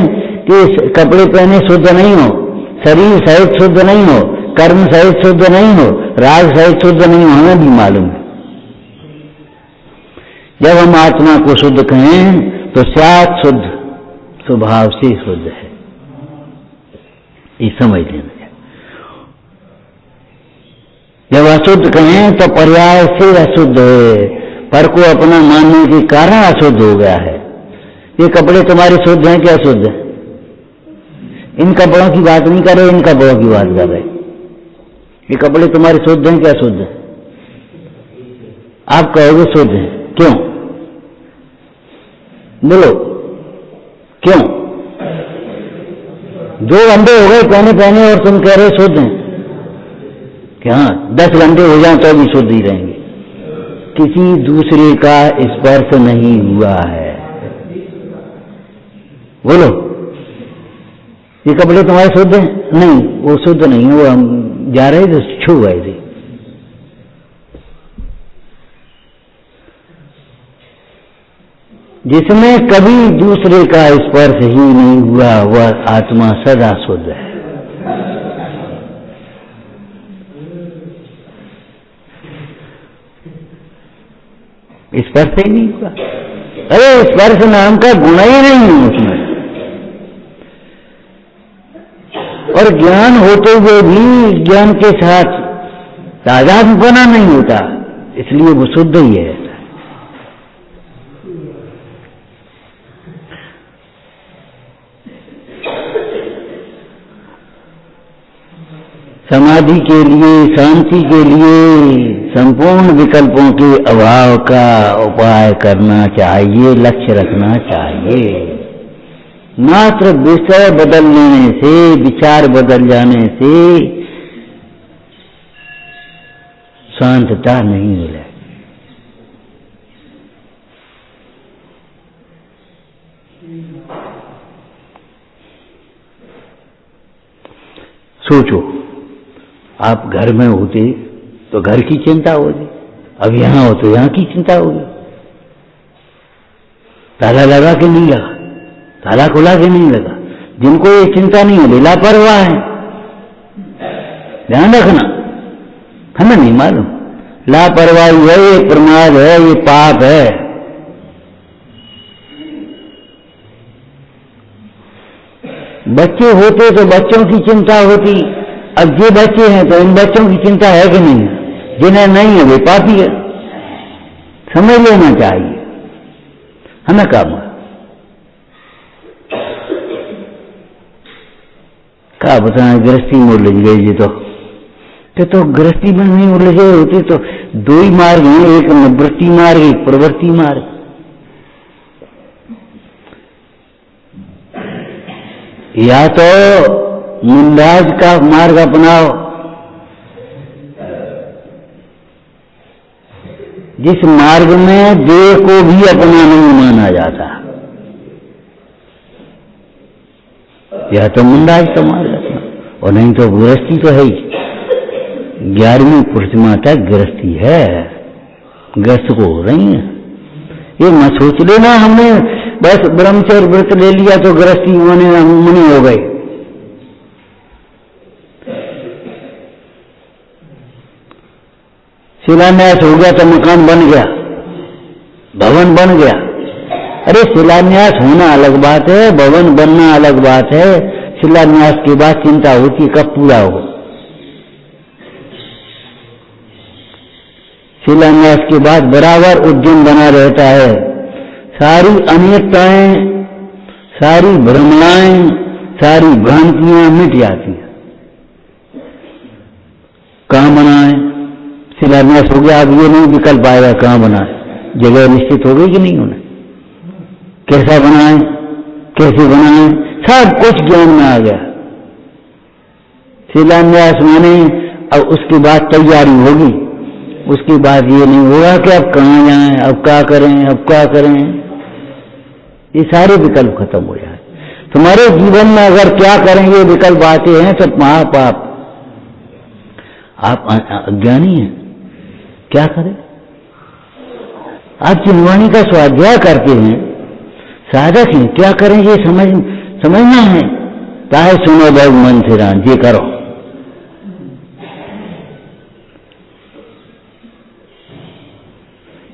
कि कपड़े पहने शुद्ध नहीं हो, शरीर सहित शुद्ध नहीं हो, कर्म सहित शुद्ध नहीं हो, राग सहित शुद्ध नहीं हो, हमें भी मालूम है। जब हम आत्मा को शुद्ध कहें तो स्यात शुद्ध, स्वभाव से शुद्ध है, ये समझ लेना है। जब अशुद्ध कहें तो पर्याय से अशुद्ध है, पर को अपना मानने के कारण अशुद्ध हो गया है। ये कपड़े तुम्हारे शुद्ध हैं कि अशुद्ध है? इन कपड़ों की बात नहीं कर रहे, इन कपड़ों की बात कर रहे। ये कपड़े तुम्हारे शुद्ध हैं कि अशुद्ध है? आप कहोगे शुद्ध है, क्यों? बोलो क्यों? जो अंडे हो गए पहने पहने और तुम कह रहे शुद्ध हैं क्या? 10 घंटे हो जाए तो भी शुद्ध ही रहेंगे। किसी दूसरे का स्पर्श नहीं हुआ है। बोलो, ये कपड़े तुम्हारे शुद्ध हैं? नहीं, वो शुद्ध नहीं है, वो हम जा रहे थे छू गए थे। जिसमें कभी दूसरे का स्पर्श ही नहीं हुआ वह आत्मा सदा शुद्ध है। स्पर्श ही नहीं हुआ। अरे स्पर्श नाम का गुण ही नहीं है उसमें, और ज्ञान होते हुए भी ज्ञान के साथ तादात्म्यपना नहीं होता, इसलिए वो शुद्ध ही है। समाधि के लिए, शांति के लिए संपूर्ण विकल्पों के अभाव का उपाय करना चाहिए, लक्ष्य रखना चाहिए। मात्र विषय बदल लेने से, विचार बदल जाने से शांतता नहीं मिलेगी। सोचो, आप घर में होते तो घर की चिंता होगी, अब यहां हो तो यहां की चिंता होगी। ताला लगा के नहीं लगा, ताला खुला के नहीं लगा। जिनको ये चिंता नहीं है लापरवाह है। ध्यान रखना, हमें नहीं मालूम लापरवाही है, ये प्रमाद है, ये पाप है। बच्चे होते तो बच्चों की चिंता होती, अब ये बच्चे हैं तो इन बच्चों की चिंता है कि नहीं? जिन्हें नहीं है वे पापी है, समझ लेना चाहिए। हमें क्या बताएं, गृहस्थी में उलझ गई जी तो गृहस्थी में नहीं उलझे होते तो दो ही मार्ग हैं, एक निवृत्ति मार्ग, एक प्रवृत्ति मार्ग। या तो मुंडाज का मार्ग अपनाओ, जिस मार्ग में देह को भी अपना नहीं माना जाता, या तो मुंडाज का मार्ग अपना, और नहीं तो गृहस्थी तो है ही। 11वीं प्रतिमा तक गृहस्थी है, गृहस्थ को हो रही है। ये मत सोच लेना हमने बस ब्रह्मचर्य व्रत ले लिया तो गृहस्थी मुनि हो गए। शिलान्यास हो गया तो मकान बन गया, भवन बन गया। अरे शिलान्यास होना अलग बात है, भवन बनना अलग बात है। शिलान्यास के बाद चिंता होती है कब पूरा हो। शिलान्यास के बाद बराबर उद्यम बना रहता है। सारी अनेकताएं, सारी भ्रमणाएं, सारी भ्रांतियां मिट जाती हैं। कहां बनाए? शिलान्यास हो गया, अब ये नहीं विकल्प आएगा कहां बनाए, जगह निश्चित हो गई कि नहीं होना। कैसा बनाए, कैसे बनाए, सब कुछ ज्ञान में आ गया। शिलान्यास माने अब उसके बाद तैयारी होगी, उसके बाद ये नहीं होगा कि अब कहाँ जाएं, अब क्या करें, अब क्या करें, ये सारे विकल्प खत्म हो जाए। तुम्हारे जीवन में अगर क्या करें ये विकल्प आते हैं तो महापाप। आप अज्ञानी हैं, क्या करें? आप चिन्हवाणी का स्वाध्याय करते हैं, साधक हैं, क्या करें ये समझना है। ताहे सुनो लोग मन से रान, ये करो।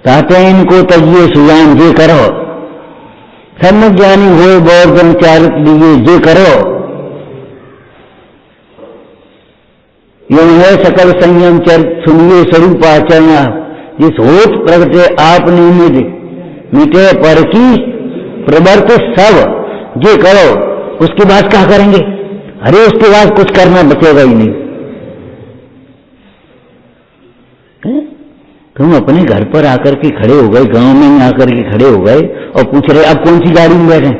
ताते इनको तजिए सुजान, ये करो। सम्यक ज्ञानी हो बौद्धन चारित लिए, ये करो। यो है सकल संयम चरित सुनिए स्वरूप आचरण, जिस होत प्रगटे आप निमित मिटे पर की प्रवर्त सब, ये करो। उसके बाद क्या करेंगे? अरे उसके बाद कुछ करना बचेगा ही नहीं। तुम अपने घर पर आकर के खड़े हो गए, गांव में आकर के खड़े हो गए और पूछ रहे अब कौन सी गाड़ी में बैठे?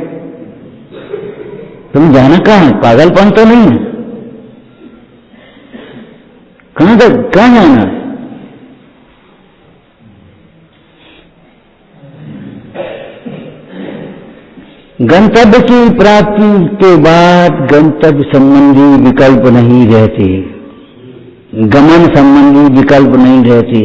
तुम जाना कहाँ है? पागलपन तो नहीं है? कहाँ जाना है? गंतव्य की प्राप्ति के बाद गंतव्य संबंधी विकल्प नहीं रहते, गमन संबंधी विकल्प नहीं रहते।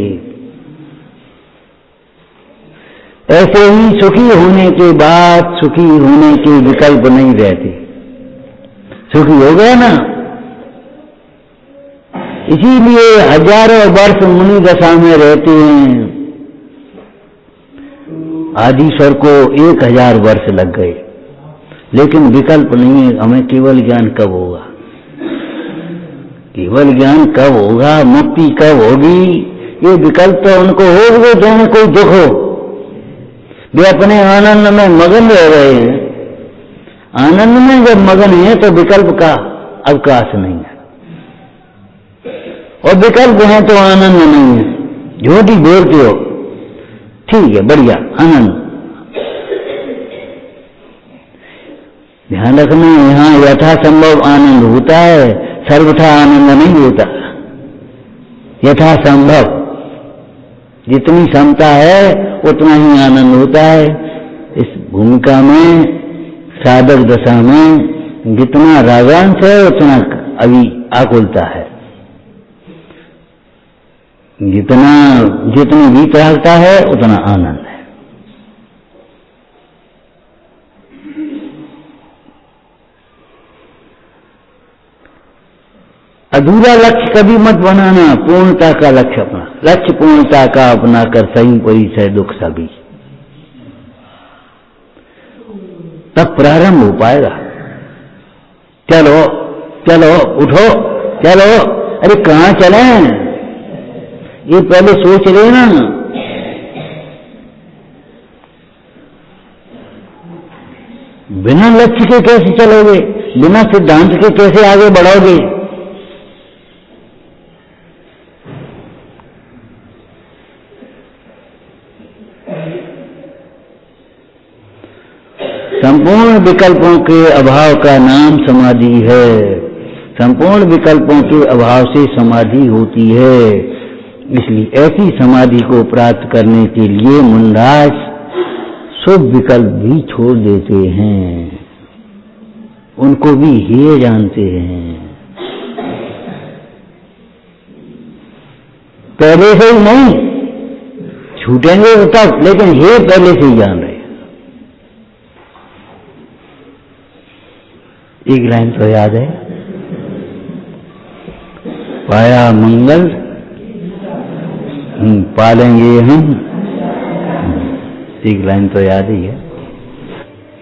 ऐसे ही सुखी होने के बाद सुखी होने के विकल्प नहीं रहते। सुखी हो गया ना, इसीलिए हजारों वर्ष मुनि दशा में रहते हैं। आदिश्वर को 1000 वर्ष लग गए, लेकिन विकल्प नहीं है। हमें केवल ज्ञान कब होगा? केवल ज्ञान कब होगा? मुक्ति कब होगी? ये विकल्प तो उनको होगा जिन्हें कोई दुख हो, वे अपने आनंद में मगन रह रहे हैं। आनंद में जब मगन है तो विकल्प का अवकाश नहीं है, और विकल्प है तो आनंद नहीं है। झूठी बोलते हो, ठीक है, बढ़िया आनंद। ध्यान रखना, यहाँ यथासंभव आनंद होता है, सर्वथा आनंद नहीं होता। यथासंभव जितनी क्षमता है उतना ही आनंद होता है। इस भूमिका में साधक दशा में जितना रागांश है उतना अभी आकुलता है, जितनी वितरागता है उतना आनंद है। अधूरा लक्ष्य कभी मत बनाना, पूर्णता का लक्ष्य अपना। लक्ष्य पूर्णता का अपना कर सही परिचय दुख सभी, तब प्रारंभ हो पाएगा। चलो चलो उठो चलो, अरे कहाँ चले? ये पहले सोच लेना। बिना लक्ष्य के कैसे चलोगे? बिना सिद्धांत के कैसे आगे बढ़ोगे? संपूर्ण विकल्पों के अभाव का नाम समाधि है। संपूर्ण विकल्पों के अभाव से समाधि होती है। इसलिए ऐसी समाधि को प्राप्त करने के लिए मुंडास शुभ विकल्प भी छोड़ देते हैं, उनको भी हेय जानते हैं। पहले से ही नहीं, छूटेंगे तब, लेकिन हेय पहले से ही जान रहे। एक लाइन तो याद है, पाया मंगल पालेंगे हम। एक लाइन तो याद ही है।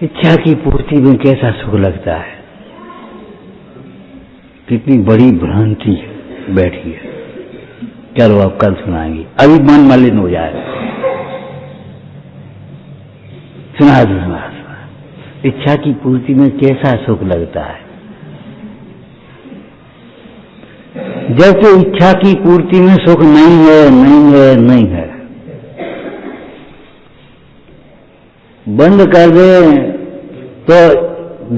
इच्छा की पूर्ति में कैसा सुख लगता है, कितनी बड़ी भ्रांति बैठी है। चलो अब कल सुनाएंगे, अभी मन मलिन हो जाएगा। सुना दो, सुना। इच्छा की पूर्ति में कैसा सुख लगता है, जबकि इच्छा की पूर्ति में सुख नहीं है, नहीं है, नहीं है। बंद कर दे तो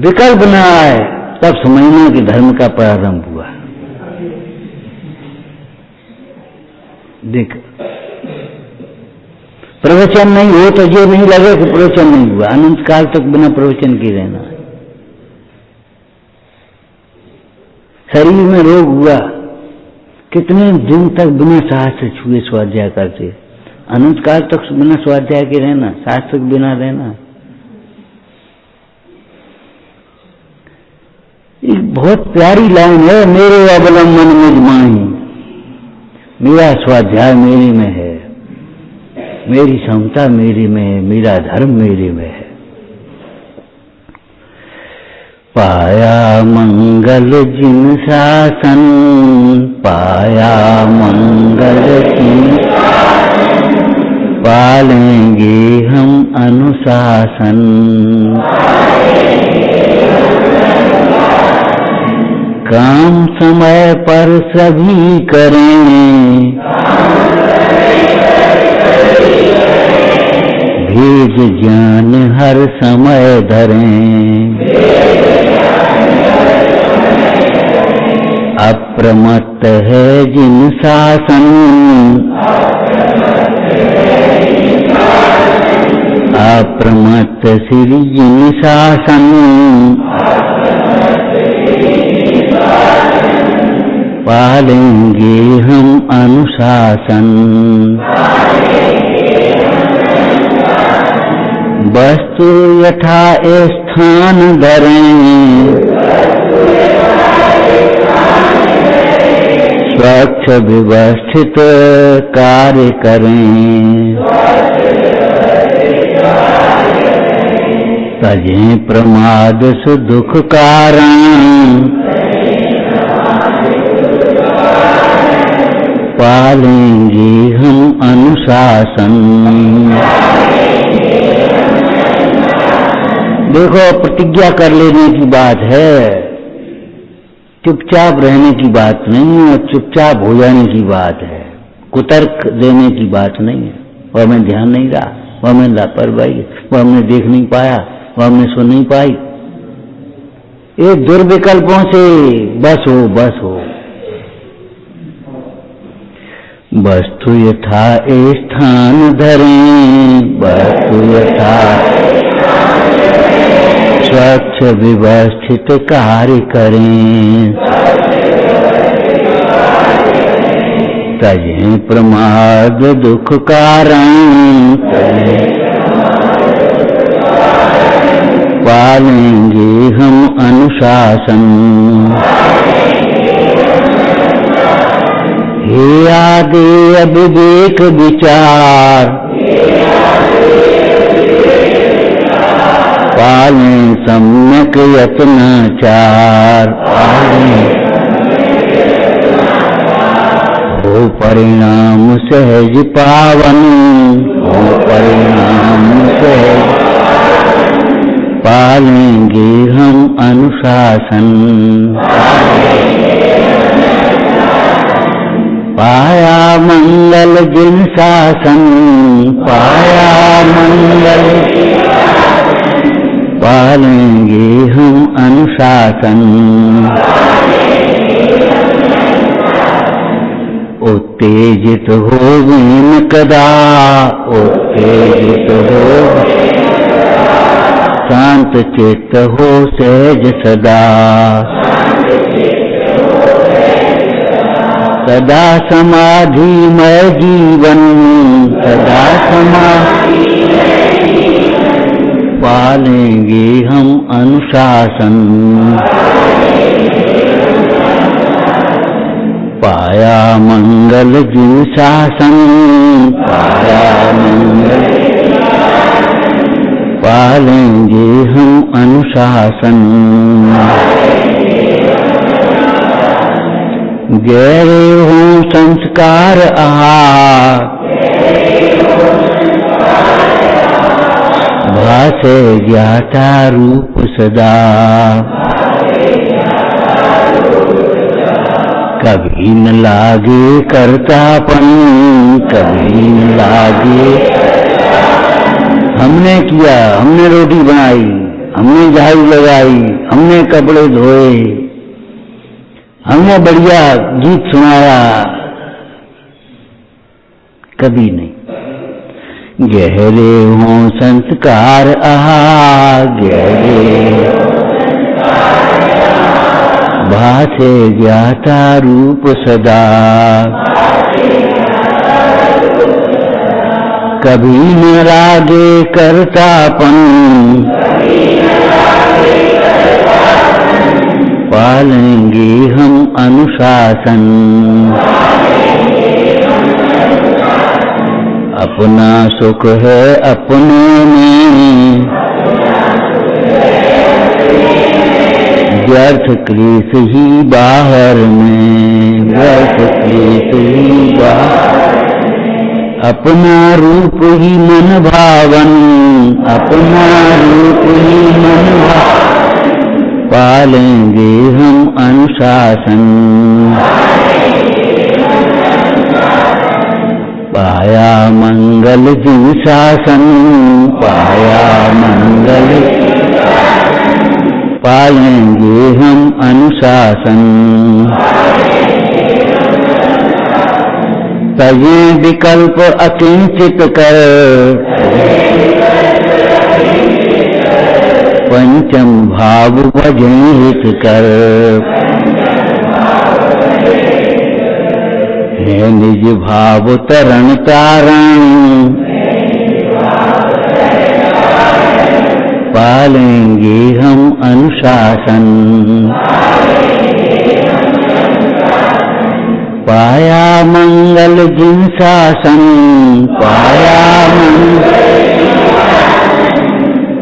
विकल्प न आए, तब समझना कि धर्म का प्रारंभ हुआ। देख, प्रवचन नहीं हो तो ये नहीं लगे कि प्रवचन नहीं हुआ। अनंत काल तक बिना प्रवचन के रहना। शरीर में रोग हुआ, कितने दिन तक बिना शास्त्र छुए स्वाध्याय करते। अनंत काल तक बिना स्वाध्याय के रहना, शास्त्र के बिना रहना। एक बहुत प्यारी लाइन है, मेरे अवलंबन मुझ माही, मेरा स्वाध्याय मेरे में है, मेरी क्षमता मेरे में है, मेरा धर्म मेरे में है। पाया मंगल जिन शासन, पाया मंगल जिन शासन, पालेंगे हम अनुशासन। काम समय पर सभी करें, भेद ज्ञान हर समय धरें। अप्रमत्त है जिन शासन, अप्रमत्त श्री जिन शासन, पालेंगे हम अनुशासन। वस्तु यथा स्थान धरें, स्वच्छ व्यवस्थित कार्य करें। तजें प्रमाद सु दुख कारण, पालेंगे हम अनुशासन। देखो, प्रतिज्ञा कर लेने की बात है, चुपचाप रहने की बात नहीं है, चुपचाप हो जाने की बात है, कुतर्क देने की बात नहीं है। वह मैं ध्यान नहीं रहा, वह मैं लापरवाही, वह हमने देख नहीं पाया, वह हमने सुन नहीं पाई। ये दुर्विकल्पों से बस हो, बस हो। वस्तु यथा स्थान धरें, वस्तु यथा स्वच्छ व्यवस्थित कार्य करें। तजें प्रमाद दुख कारण, पालेंगे हम अनुशासन। हे आगे अविवेक विचार, पालें सम्यक यत्नाचार। हो परिणाम सहज पावन, हो परिणाम सहज, पालेंगे हम अनुशासन। पाया मंगल जिन शासन, पाया मंगल, पालेंगे हम अनुशासन। उत्तेजित होवे न कदा, उत्तेजित हो, शांत चित्त हो सहज सदा। सदा समाधिमय जीवन, सदा समाधि, पालेंगे हम अनुशासन। पाया मंगल जिन शासन, पाया मंगल, पालेंगे हम अनुशासन। गहरे हों संस्कार आहार, भासे ज्ञाता रूप सदा। कभी न लागे कर्तापन, कभी न लागे, हम हमने किया, हमने रोटी बनाई, हमने झाड़ू लगाई, हमने कपड़े धोए, हमने बढ़िया गीत सुनाया, कभी नहीं। गहरे हों संस्कार आहा गहरे, भासे ज्ञाता रूप सदा, कभी न रागे करतापन, पालेंगे हम अनुशासन, अपना सुख है अपने में, व्यर्थ क्लेश ही बाहर में, व्यर्थ क्लेश ही बाहर, अपना रूप ही मन भावन, अपना रूप ही मन भावन, पालेंगे हम अनुशासन, पाया मंगल जिन शासन, पाया मंगल, पालेंगे हम अनुशासन, तजे विकल्प अकिंचित कर, पंचम भाव भजन हित कर, है निज भाव तरण तारण, पालेंगे हम अनुशासन, पाया मंगल जिन शासन,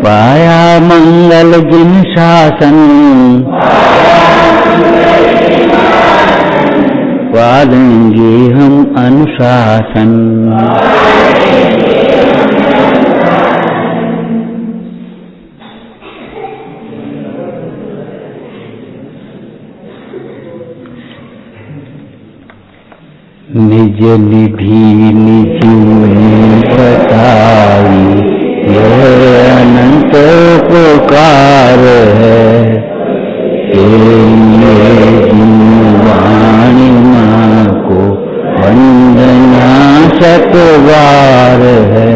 पाया मंगल जिन शासन, पालेंगे हम अनुशासन। निज निधि निज में बताई, यह अनंत पुकार है, वाणी माँ को वंदना सतवार है,